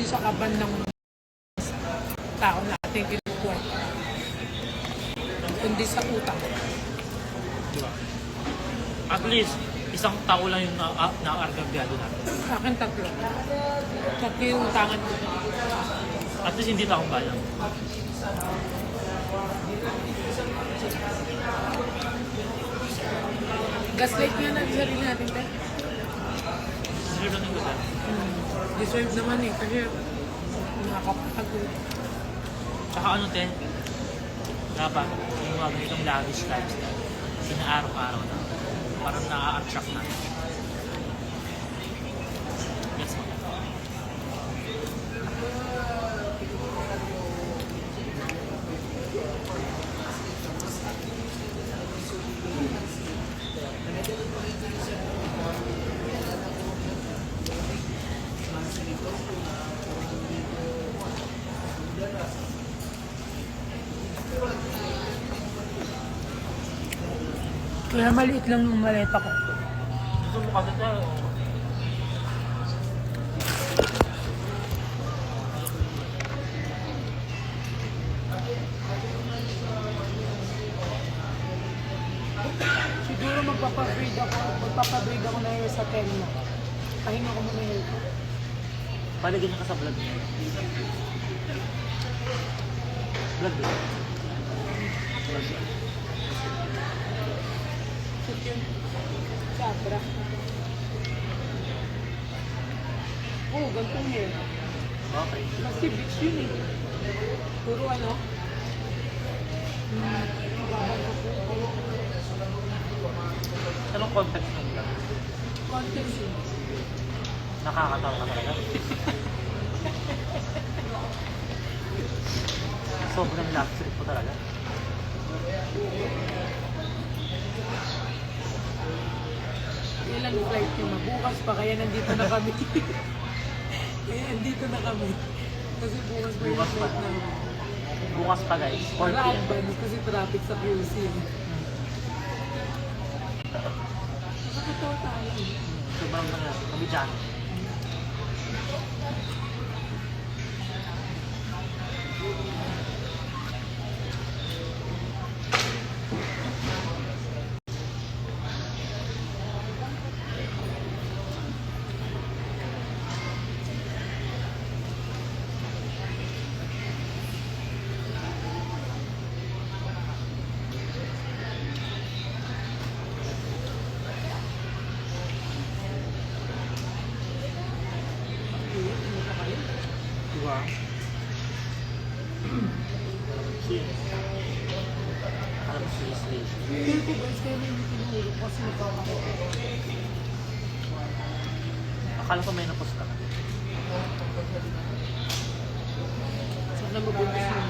sa kaban ng tao natin kinukuha. Kundi sa utang. Diba? At least, isang tao lang yung na-argabyado natin. Sa akin tatlo. Tatlo yung utangan ko. At least hindi taong bayan. Gaslight nga natin sarili natin, te. Deserve natin ko sir. Deserve naman eh. Kasi nakakapagod. Tsaka ano te, dapat yung mga ganitong lavish lifestyle, sinaaraw-araw na. Parang na-attract natin. Yes, ma'am. Kaya maliit lang yung maleta ko. Gusto mo kasi tayo. Siguro magpapabride ako na hair sa 10 na. Pahinga ko muna hair ko. Palagyan niya ka sa vlog niya. Vlog niya. Shoot yun. Sabra. Oo, ganitong hair. Okay. Kasi bitch yun eh. Puro ano? Anong context ng vlog? Context yun. Nakakatawa ka talaga. Sobrang last trip po talaga. Ilan flight nyo? Bukas pa, kaya nandito na kami. Kaya nandito na kami. Kasi bukas pa yung Bukas pa. flight namin. Bukas pa guys, 4 Para p.m. advance kasi traffic sa QC. Nakakatawa tayo. Sobrang kami dyan. Diba? Cheers. Alam mo, sleep. Feel ko guys, kaya hindi tinulog kasi nakakatawa. Akala ko may napos ka. Sana mabuntis mo.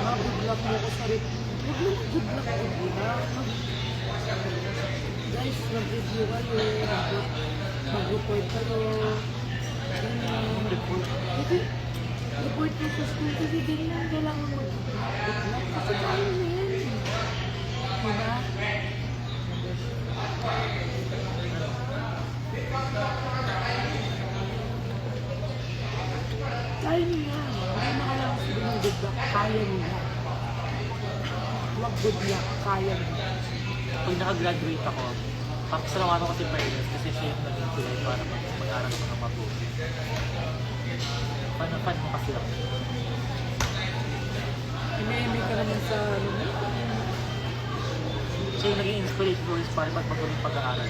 Good luck mo ko sa rin. Huwag mo good luck ko muna. Guys, mag-review kayo. Mag-report kayo. Report mo sa school kasi ganyan. Kailangan mo good luck. Kasi kaya mo yan. Diba? Kaya niyo yan. Hindi mo kailangan sabihin ng good luck. Kaya niyo yan. Huwag good luck. Kaya niyo yan. Pag nakagraduate ako, papasalamat ko si Perez kasi siya yung naging tulay para mag-aral ako ng mabuti. Fan mo kasi ako. Ime-eme ka naman sa ano mo. Siya yung naging inspiration for his para magpatuloy pag-aaral.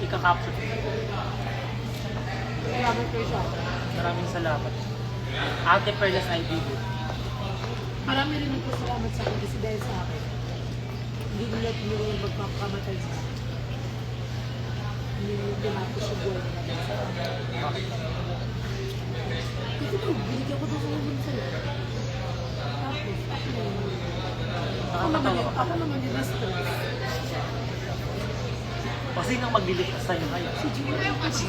Ika-capture. Salamat kayo siya. Maraming salamat. Ate Perlas IBB. Marami rin nagpasalamat sa akin kasi dahil sa akin. Hindi nila tinuro magpapakamatay sa akin. Hindi nila tinapos yung buhay nila dahil sa akin. Bakit? Kasi binigyan ko doon sa naman sa'yo. Tapos, ako naman yung na-stress. O sinong maglilit sa'yo ngayon? Si Julian kasi.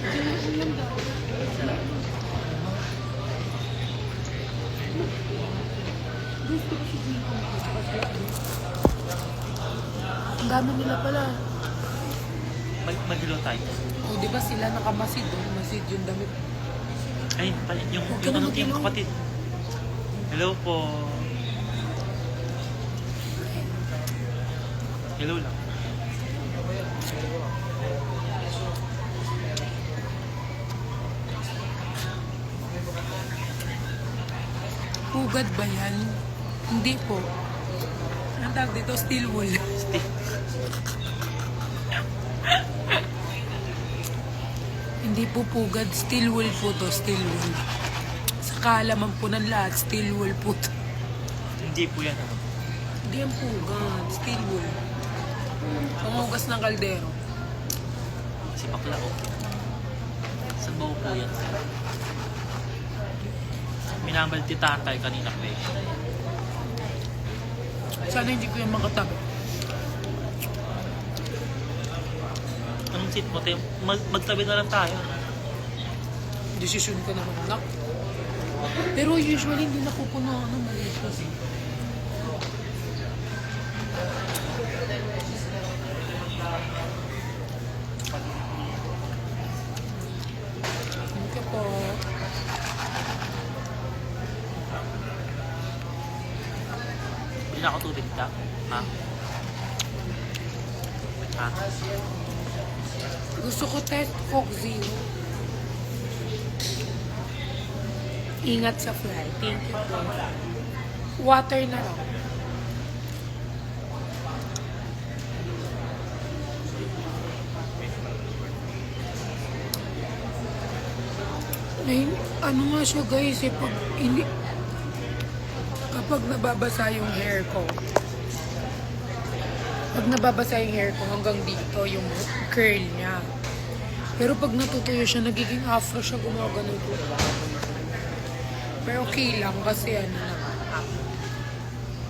Julian lang daw. gusto ko si Gino. Ang dami nila pala. Mag-hello tayo. O, di ba sila nakamasid doon? Masid yung damit. Ay, yung Huwag ka na yung mag-hello. kapatid. Hello po. Hello lang. Hugad ba yan? Hindi po. Ang tawag dito, steel wool. Hindi po pugad, steel wool po to, steel wool. Sa kaalaman po ng lahat, steel wool po to. Hindi po yan. Ano? Hindi yan pugad, steel wool. Pangugas ng kaldero. Si Baklao. Saan ba po yan? Minamaltitahan tayo kanina pa eh. Sana hindi ko yan makatabi. Anong seat mo tayo? Magtabi na lang tayo. Desisyon ko naman, anak. Pero usually hindi napupuno ako ng maliit kasi. Thank you po. Hindi na ako tubig ta. Ha? Ha? Gusto ko test Coke Zero. Ingat sa flight. Thank you po. Water na lang. Ay, ano nga siya guys, pag hindi, kapag nababasa yung hair ko, hanggang dito yung curl niya. Pero pag natutuyo siya, nagiging afro siya, gumagano po. Pero okay lang kasi ano naman.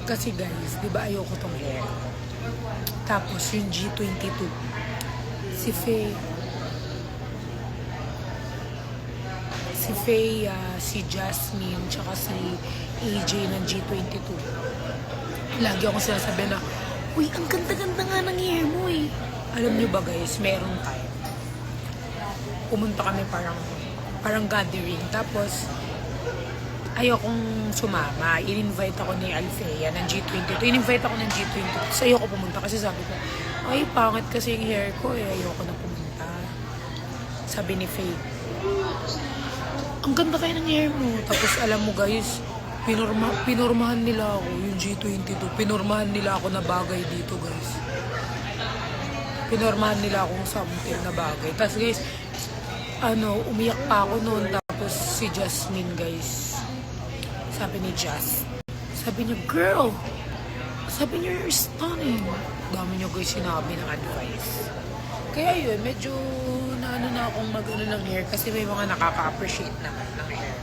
Kasi guys, di ba ayoko tong hair. Tapos yung G22. Si Faye, si Jasmine, tsaka si AJ ng G22. Lagi ako sinasabi na, uy, ang ganda-ganda nga ng hair mo eh. Alam niyo ba guys, meron time. Pumunta kami parang gathering. Tapos, ayokong sumama. In-invite ako ni Alfea ng G22. In-invite ako ng G22. Tapos ayoko pumunta kasi sabi ko, ay, pangit kasi yung hair ko eh. Ayoko na pumunta. Sabi ni Faye, ang ganda kayo ng hair mo. Tapos alam mo guys, pinormahan nila ako, yung G22. Pinormahan nila ako na bagay dito guys. Pinormahan nila akong something na bagay. Tapos guys, umiyak pa ako noon. Tapos si Jasmine guys, sabi ni Jazz, sabi niya, girl, sabi niya, you're stunning. Dami niya guys sinabi ng advice. Kaya yun, medyo na akong mag-ano ng hair kasi may mga nakaka-appreciate naman ng hair.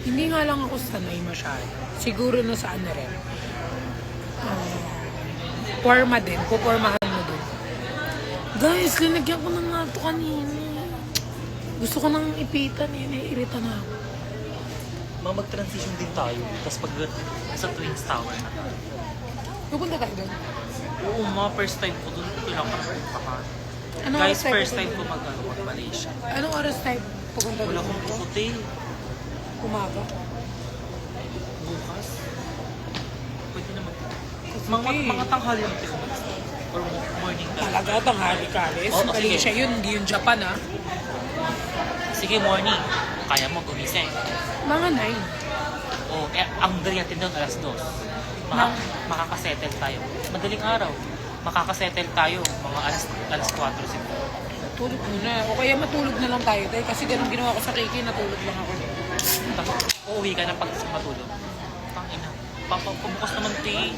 Hindi nga lang ako sanay masyado. Siguro na sa ano rin. Porma din. Pupormahan mo din. Guys, linagyan ko na nga ito kanina. Gusto ko nang ipitan eh. Naiirita na ako. Mag-transition din tayo. Tapos pag sa Twins Tower na. Pupunta tayo doon. Oo, mga first time ko doon. Pinaka-punta ka. Anong Guys, oras tayo first time ko pupunta? mag-Malaysia. Anong oras tayo pupunta Wala doon? akong puti. Umaga. Bukas. Pwede naman. Sige. Mga tanghali lang tayo. Or morning time. Talaga, tanghali kalis. Oo, Malaysia sige. yun, hindi yung Japan ah. Sige, morning. Kaya mo gumising. Mga 9. O, ang dali natin doon, alas 2. Makakasettle tayo. Madaling araw. Makakasettle tayo. Mga alas 4 siguro. Tulog muna. O kaya matulog na lang tayo tayo. Kasi ganun ginawa ko sa Kiki, natulog lang ako. Uuwi ka ng pag matulog. Tangina. Pabukas naman tea.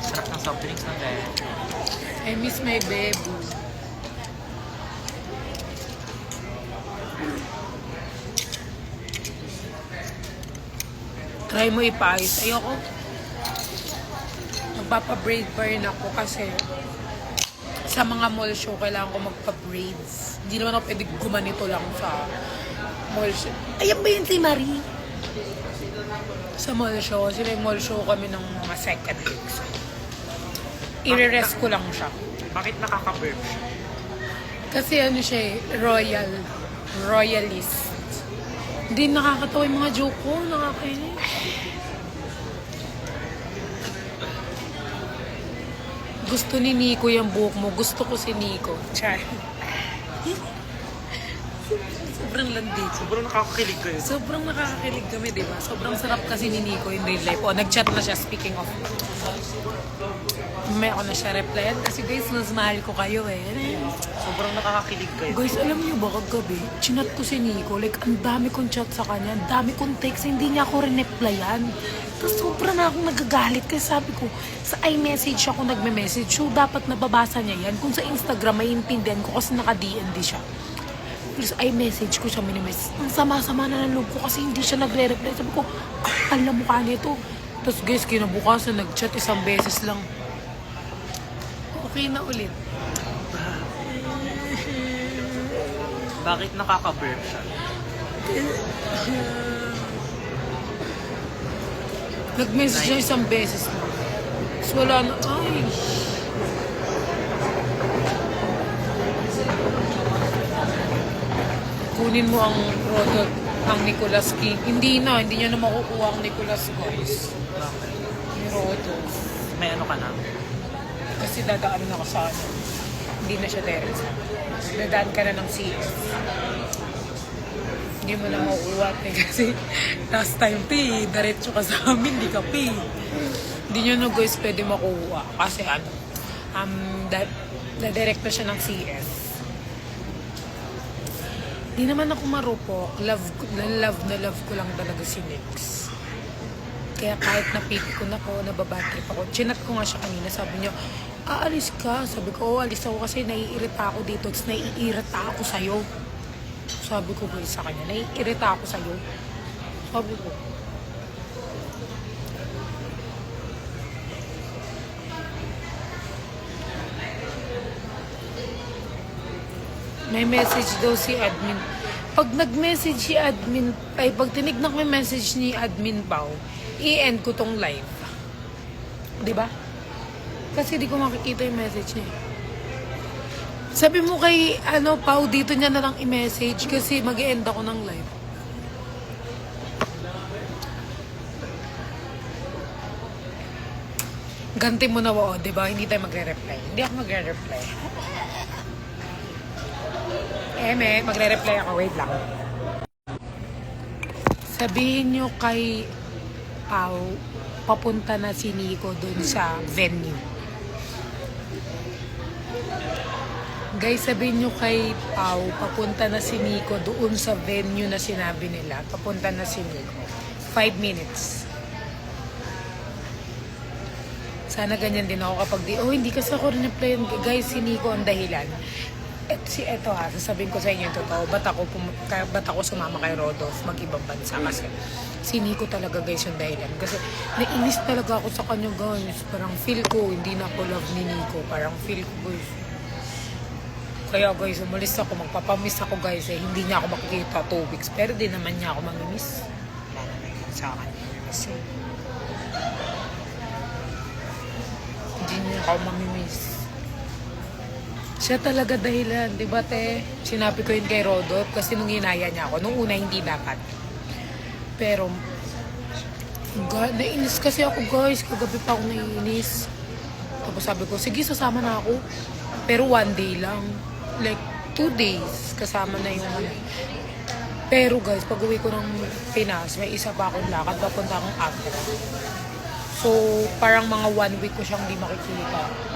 Sarap ng soft drinks ng gaya. I miss my baby. Try mo ipaayos. Ayoko. Magpapa-braid pa rin ako kasi Sa mga mall show, kailangan ko magpa-braids. Hindi naman ako pwede gumanito lang sa mall show. Ayan ba yun si Marie? Sa mall show, kasi may mall show kami ng mga second weeks. I-rest ko lang siya. Bakit nakaka-burp siya? Kasi ano siya eh, royalist. Hindi nakakatawa yung mga joke ko, nakakainis. Gusto ni Nico yung buhok mo. Gusto ko si Nico. Char. Sobrang landi. Sobrang nakakakilig kayo. Sobrang nakakakilig kami, di ba? Sobrang sarap kasi ni Nico in real life. O, nag-chat na siya, speaking of. May ako na siya replyan. Kasi guys, mas mahal ko kayo eh. Sobrang nakakakilig kayo. Guys, alam niyo ba kagabi, chinat ko si Nico, like, ang dami kong chat sa kanya, ang dami kong text, hindi niya ako rin-replyan. Tapos sobra na akong nagagalit kasi sabi ko, sa iMessage ako nagme-message, so dapat nababasa niya yan. Kung sa Instagram, may intindihan ko kasi naka-DND siya. Plus, iMessage ko siya, minimessage. Ang sama-sama na ng loob ko kasi hindi siya nagre-reply. Sabi ko, alam mo ka nito. Tapos guys, kinabukasan, nag-chat isang beses lang. Okay na ulit. Bakit nakaka-burp siya? Nag-message siya isang beses na. Tapos wala na, ay. Kunin mo ang product, ang Nicolas King. Hindi niya na makukuha ang Nicolas, guys. Bakit? Ni Rodolph. May ano ka na? Kasi dadaan na ako sa ano. Hindi na siya direct. Dadaan ka na ng CS. Hindi mo na makukuha kasi last time diretso ka sa amin, di ka pay. Hindi nyo na guys pwede makuha kasi ano, direct na siya ng CS. Di naman ako marupok. Love ko lang talaga si Nix. Kaya kahit napipi ko na ko, nababatrip ako. Chinat ko nga siya kanina, sabi niya, aalis ka. Sabi ko, alis ako kasi naiirita ako dito. Tapos naiirita ako sa'yo. Sabi ko guys sa kanya, naiirita ako sa'yo. Sabi ko. May message daw si admin. Pag nag-message si admin, pag tinignan ko yung message ni admin Pao, i-end ko tong live. Diba? Kasi di ko makikita yung message niya. Sabi mo kay, Pao, dito niya na lang i-message kasi mag-end ako ng live. Ganti mo na wo, diba? Hindi tayo magre-reply. Hindi ako magre-reply. Magre-reply ako. Wait lang. Sabihin nyo kay Pao, papunta na si Nico dun sa venue. Guys, sabihin nyo kay Pao, papunta na si Nico doon sa venue na sinabi nila. Papunta na si Nico. 5 minutes. Sana ganyan din ako kapag hindi kasi ako rin-reply. Guys, si Nico ang dahilan. Eto sasabihin ko sa inyo yung totoo. Ba't ako sumama kay Rodolph mag-ibang bansa? Kasi si Nico talaga guys yung dahilan. Kasi nainis talaga ako sa kanya guys. Parang feel ko, hindi na ako love ni Nico. Parang feel ko guys. Kaya guys, umalis ako, magpapamiss ako guys. Hindi niya ako makikita 2 weeks. Pero di naman niya ako mamimiss. Wala naman yun sa akin. Kasi hindi niya ako mamimiss. Siya talaga dahilan, di ba te? Sinabi ko yun kay Rodolph kasi nung hinaya niya ako. Nung una hindi dapat. Pero, nainis kasi ako guys. Kagabi pa ako naiinis. Tapos sabi ko, sige sasama na ako. Pero 1 day lang. Like, 2 days. Kasama na yung Pero guys, pag uwi ko ng Pinas, may isa pa akong lakad. Papunta akong Agra. So, parang mga 1 week ko siyang di makikita.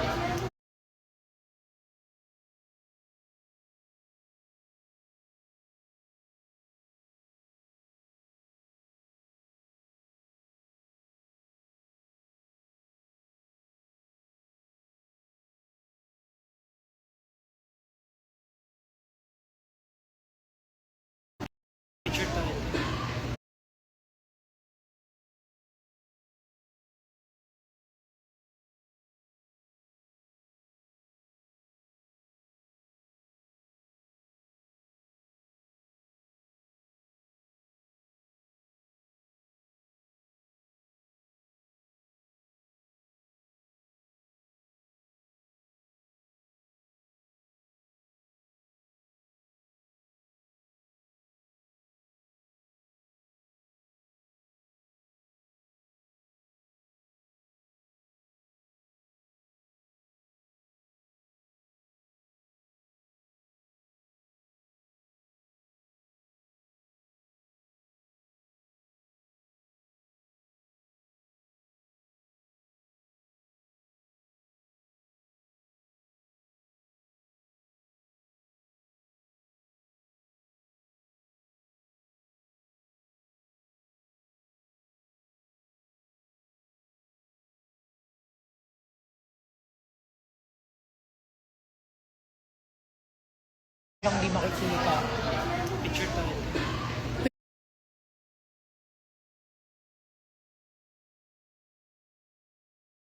Lang di makikita. Picture tayo.